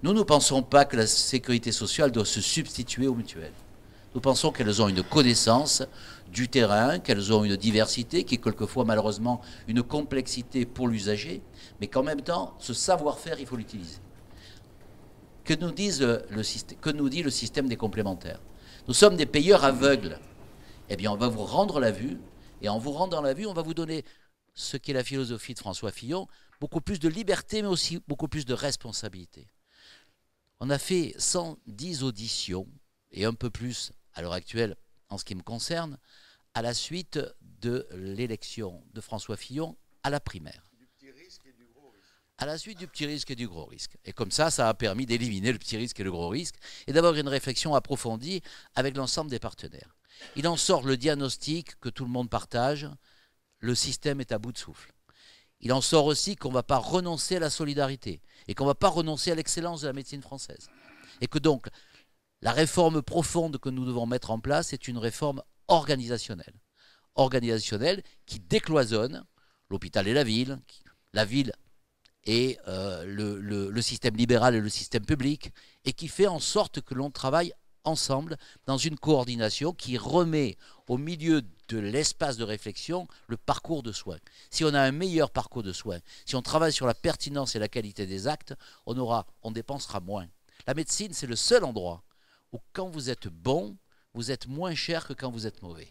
Nous ne pensons pas que la sécurité sociale doit se substituer aux mutuelles. Nous pensons qu'elles ont une connaissance du terrain, qu'elles ont une diversité, qui est quelquefois malheureusement une complexité pour l'usager, mais qu'en même temps, ce savoir-faire, il faut l'utiliser. Que nous dit le système des complémentaires? Nous sommes des payeurs aveugles. Eh bien, on va vous rendre la vue, et en vous rendant la vue, on va vous donner ce qu'est la philosophie de François Fillon, beaucoup plus de liberté, mais aussi beaucoup plus de responsabilité. On a fait 110 auditions, et un peu plus à l'heure actuelle en ce qui me concerne, à la suite de l'élection de François Fillon à la primaire. À la suite du petit risque et du gros risque. Et comme ça a permis d'éliminer le petit risque et le gros risque et d'avoir une réflexion approfondie avec l'ensemble des partenaires. Il en sort le diagnostic que tout le monde partage, le système est à bout de souffle. Il en sort aussi qu'on ne va pas renoncer à la solidarité et qu'on ne va pas renoncer à l'excellence de la médecine française. Et que donc, la réforme profonde que nous devons mettre en place est une réforme organisationnelle. Organisationnelle qui décloisonne l'hôpital et la ville et le système libéral et le système public, et qui fait en sorte que l'on travaille ensemble dans une coordination qui remet au milieu de l'espace de réflexion le parcours de soins. Si on a un meilleur parcours de soins, si on travaille sur la pertinence et la qualité des actes, on dépensera moins. La médecine, c'est le seul endroit où quand vous êtes bon, vous êtes moins cher que quand vous êtes mauvais.